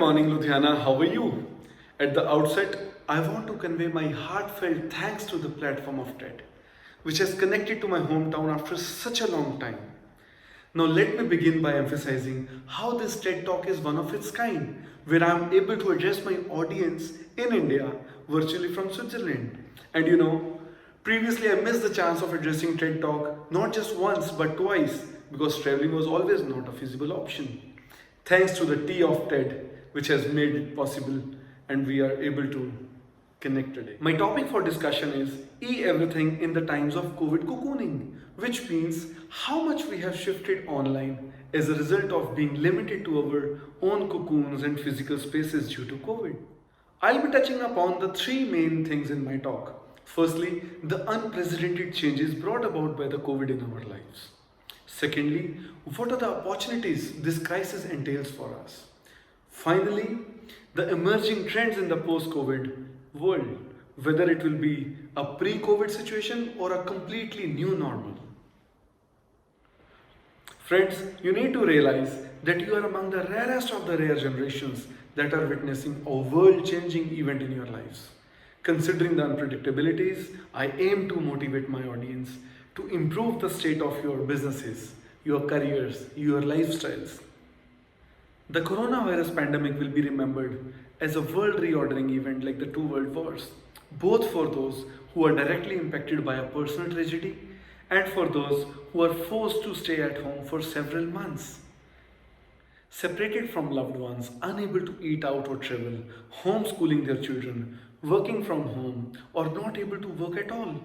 morning, Ludhiana. How are you? At the outset, I want to convey my heartfelt thanks to the platform of TED, which has connected to my hometown after such a long time. Now, let me begin by emphasizing how this TED Talk is one of its kind, where I am able to address my audience in India virtually from Switzerland. And previously I missed the chance of addressing TED Talk not just once but twice because traveling was always not a feasible option. Thanks to the T of TED, which has made it possible, and we are able to connect today. My topic for discussion is everything in the times of COVID cocooning, which means how much we have shifted online as a result of being limited to our own cocoons and physical spaces due to COVID. I'll be touching upon the three main things in my talk. Firstly, the unprecedented changes brought about by the COVID in our lives. Secondly, what are the opportunities this crisis entails for us? Finally, the emerging trends in the post-COVID world, whether it will be a pre-COVID situation or a completely new normal. Friends, you need to realize that you are among the rarest of the rare generations that are witnessing a world-changing event in your lives. Considering the unpredictabilities, I aim to motivate my audience to improve the state of your businesses, your careers, your lifestyles. The coronavirus pandemic will be remembered as a world reordering event like the two world wars, both for those who are directly impacted by a personal tragedy and for those who are forced to stay at home for several months. Separated from loved ones, unable to eat out or travel, homeschooling their children, working from home, or not able to work at all.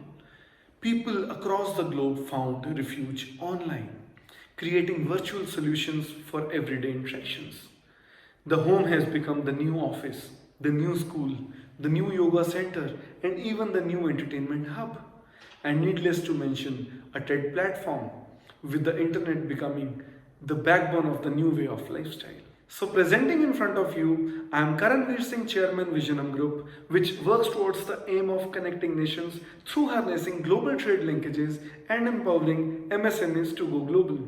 People across the globe found refuge online, creating virtual solutions for everyday interactions. The home has become the new office, the new school, the new yoga center, and even the new entertainment hub. And needless to mention, a TED platform, with the internet becoming the backbone of the new way of lifestyle. So presenting in front of you, I am Karanvir Singh, Chairman Visionum Group, which works towards the aim of connecting nations through harnessing global trade linkages and empowering MSMEs to go global.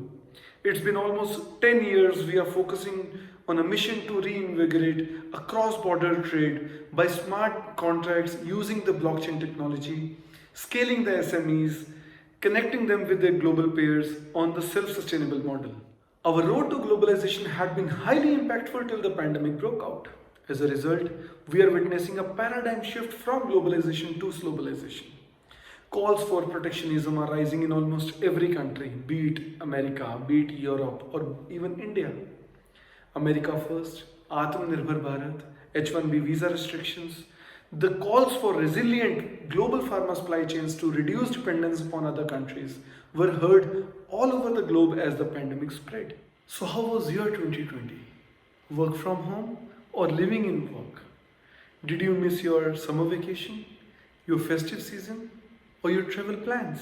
It's been almost 10 years we are focusing on a mission to reinvigorate a cross-border trade by smart contracts using the blockchain technology, scaling the SMEs, connecting them with their global peers on the self-sustainable model. Our road to globalization had been highly impactful till the pandemic broke out. As a result, we are witnessing a paradigm shift from globalization to slowbalisation. Calls for protectionism are rising in almost every country, be it America, be it Europe, or even India. America first, Atmanirbhar Bharat, H-1B visa restrictions, the calls for resilient global pharma supply chains to reduce dependence upon other countries were heard all over the globe as the pandemic spread. So how was your 2020? Work from home or living in work? Did you miss your summer vacation, your festive season, or your travel plans?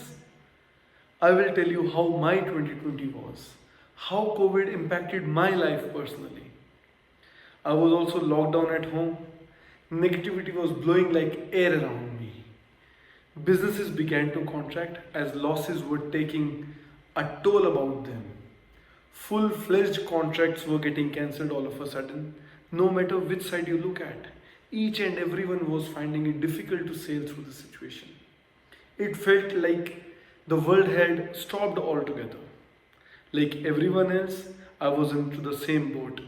I will tell you how my 2020 was, how COVID impacted my life personally. I was also locked down at home. Negativity was blowing like air around me. Businesses began to contract as losses were taking a toll about them. Full-fledged contracts were getting cancelled all of a sudden, no matter which side you look at. Each and everyone was finding it difficult to sail through the situation. It felt like the world had stopped altogether. Like everyone else, I was into the same boat,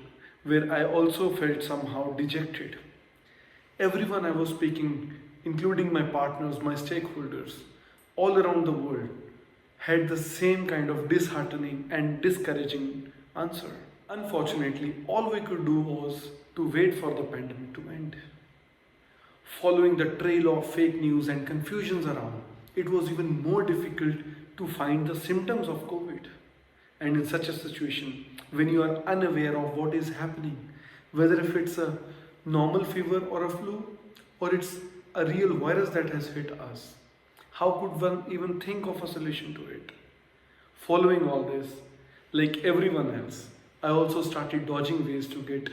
where I also felt somehow dejected. Everyone I was speaking, including my partners, my stakeholders, all around the world, had the same kind of disheartening and discouraging answer. Unfortunately, all we could do was to wait for the pandemic to end. Following the trail of fake news and confusions around, it was even more difficult to find the symptoms of COVID. And in such a situation, when you are unaware of what is happening, whether if it's a normal fever or a flu, or it's a real virus that has hit us, how could one even think of a solution to it? Following all this, like everyone else, I also started dodging ways to get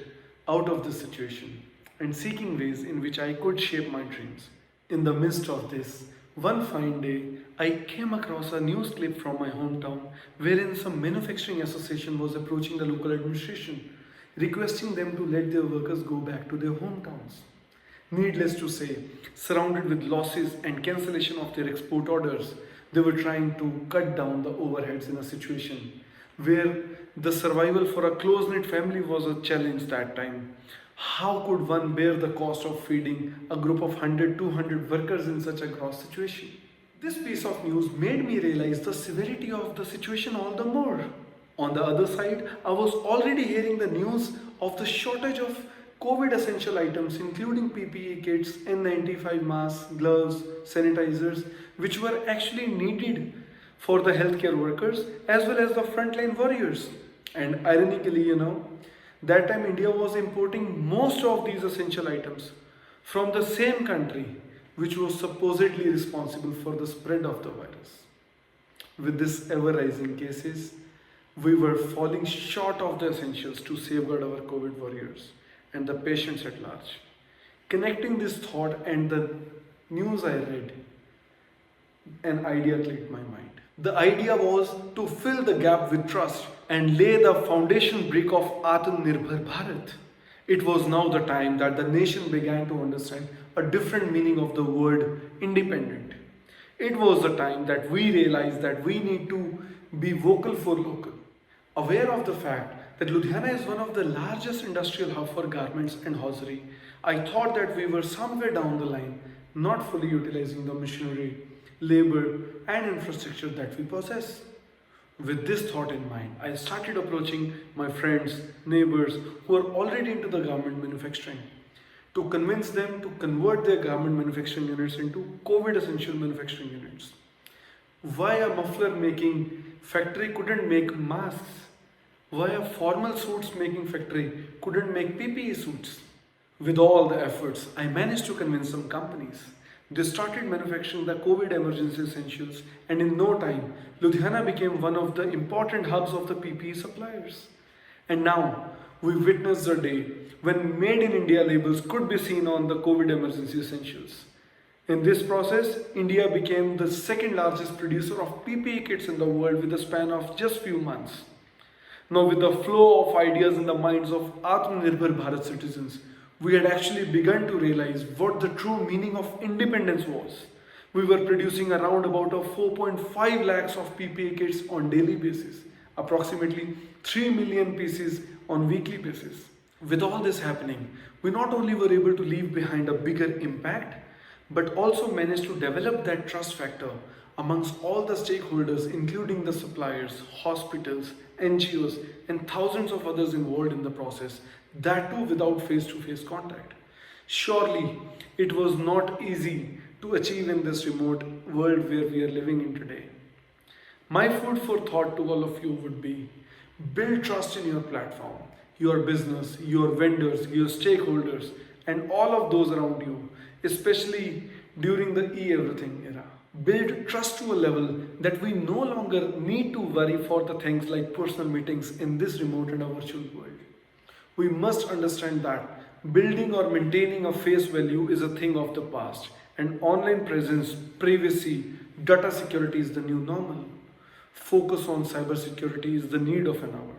out of this situation and seeking ways in which I could shape my dreams. In the midst of this, one fine day, I came across a news clip from my hometown wherein some manufacturing association was approaching the local administration, requesting them to let their workers go back to their hometowns. Needless to say, surrounded with losses and cancellation of their export orders, they were trying to cut down the overheads in a situation where the survival for a close-knit family was a challenge that time. How could one bear the cost of feeding a group of 100, 200 workers in such a gross situation? This piece of news made me realize the severity of the situation all the more. On the other side, I was already hearing the news of the shortage of COVID essential items including PPE kits, N95 masks, gloves, sanitizers, which were actually needed for the healthcare workers as well as the frontline warriors. And ironically, that time India was importing most of these essential items from the same country which was supposedly responsible for the spread of the virus. With this ever rising cases, we were falling short of the essentials to safeguard our COVID warriors and the patients at large. Connecting this thought and the news I read, an idea clicked my mind. The idea was to fill the gap with trust and lay the foundation brick of Atmanirbhar Bharat. It was now the time that the nation began to understand a different meaning of the word independent. It was the time that we realized that we need to be vocal for local. Aware of the fact that Ludhiana is one of the largest industrial hubs for garments and hosiery, I thought that we were somewhere down the line not fully utilizing the machinery, labor and infrastructure that we possess. With this thought in mind, I started approaching my friends, neighbors who are already into the garment manufacturing to convince them to convert their garment manufacturing units into COVID essential manufacturing units. Why a muffler making factory couldn't make masks? Why a formal suits making factory couldn't make PPE suits? With all the efforts, I managed to convince some companies. They started manufacturing the COVID emergency essentials, and in no time, Ludhiana became one of the important hubs of the PPE suppliers. And now, we witness the day when Made in India labels could be seen on the COVID emergency essentials. In this process, India became the second largest producer of PPE kits in the world with a span of just few months. Now, with the flow of ideas in the minds of Atmanirbhar Bharat citizens, we had actually begun to realize what the true meaning of independence was. We were producing around about 4.5 lakhs of PPE kits on daily basis, approximately 3 million pieces on weekly basis. With all this happening, we not only were able to leave behind a bigger impact, but also managed to develop that trust factor amongst all the stakeholders, including the suppliers, hospitals, NGOs, and thousands of others involved in the process, that too without face-to-face contact. Surely, it was not easy to achieve in this remote world where we are living in today. My food for thought to all of you would be, build trust in your platform, your business, your vendors, your stakeholders, and all of those around you, especially during the e-everything era. Build trust to a level that we no longer need to worry for the things like personal meetings in this remote and a virtual world. We must understand that building or maintaining a face value is a thing of the past, and online presence, privacy, data security is the new normal. Focus on cybersecurity is the need of an hour.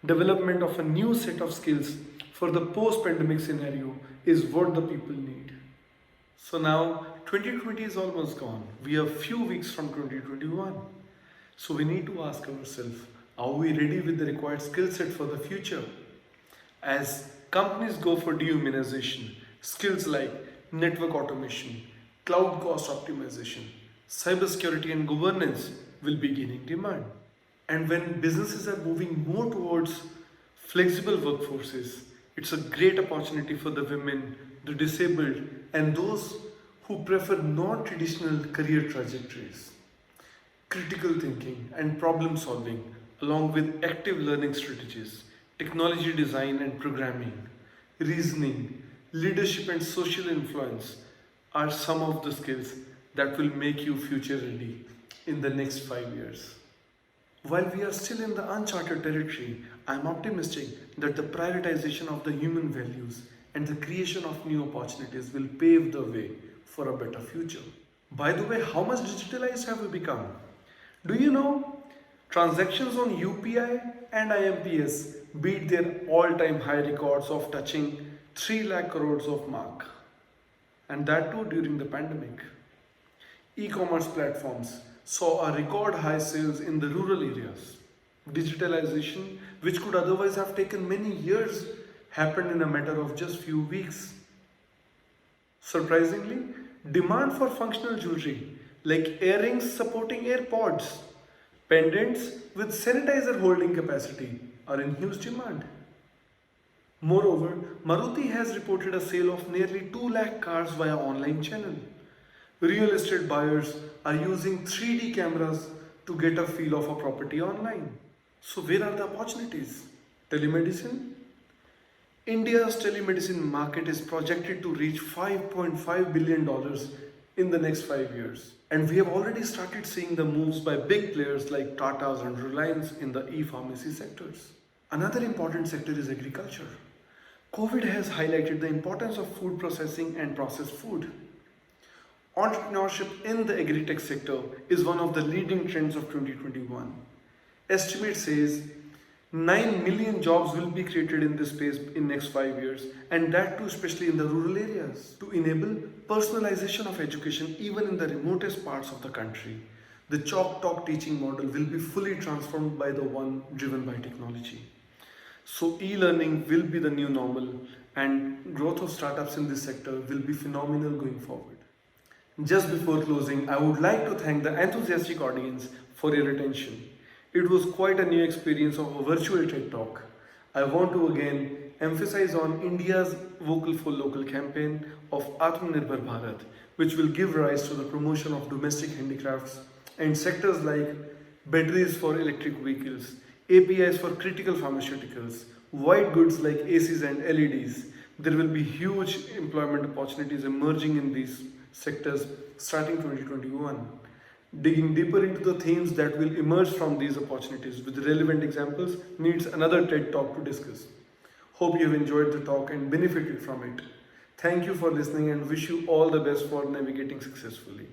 Development of a new set of skills for the post-pandemic scenario is what the people need. So now 2020 is almost gone. We are few weeks from 2021. So we need to ask ourselves, are we ready with the required skill set for the future? As companies go for dehumanization, skills like network automation, cloud cost optimization, cybersecurity and governance will be gaining demand. And when businesses are moving more towards flexible workforces, it's a great opportunity for the women, the disabled, and those who prefer non-traditional career trajectories. Critical thinking and problem solving, along with active learning strategies, technology design and programming, reasoning, leadership and social influence are some of the skills that will make you future ready in the next 5 years. While we are still in the uncharted territory, I am optimistic that the prioritization of the human values and the creation of new opportunities will pave the way for a better future. By the way, how much digitalized have we become? Do you know transactions on UPI and IMPS beat their all-time high records of touching 3 lakh crores of mark, and that too during the pandemic. E-commerce platforms saw a record high sales in the rural areas. Digitalization, which could otherwise have taken many years, happened in a matter of just few weeks. Surprisingly, demand for functional jewelry like earrings supporting AirPods, pendants with sanitizer holding capacity are in huge demand. Moreover, Maruti has reported a sale of nearly 2 lakh cars via online channel. Real estate buyers are using 3D cameras to get a feel of a property online. So where are the opportunities? Telemedicine? India's telemedicine market is projected to reach $5.5 billion in the next 5 years. And we have already started seeing the moves by big players like Tata's and Reliance in the e-pharmacy sectors. Another important sector is agriculture. COVID has highlighted the importance of food processing and processed food. Entrepreneurship in the agri-tech sector is one of the leading trends of 2021. Estimate says 9 million jobs will be created in this space in next 5 years, and that too especially in the rural areas. To enable personalization of education even in the remotest parts of the country, the chalk talk teaching model will be fully transformed by the one driven by technology. So e-learning will be the new normal, and growth of startups in this sector will be phenomenal going forward. Just before closing, I would like to thank the enthusiastic audience for your attention. It was quite a new experience of a virtual TED Talk. I want to again emphasize on India's Vocal for Local campaign of Atmanirbhar Bharat, which will give rise to the promotion of domestic handicrafts and sectors like batteries for electric vehicles, APIs for critical pharmaceuticals, white goods like ACs and LEDs. There will be huge employment opportunities emerging in these sectors starting 2021. Digging deeper into the themes that will emerge from these opportunities with relevant examples needs another TED Talk to discuss. Hope you have enjoyed the talk and benefited from it. Thank you for listening and wish you all the best for navigating successfully.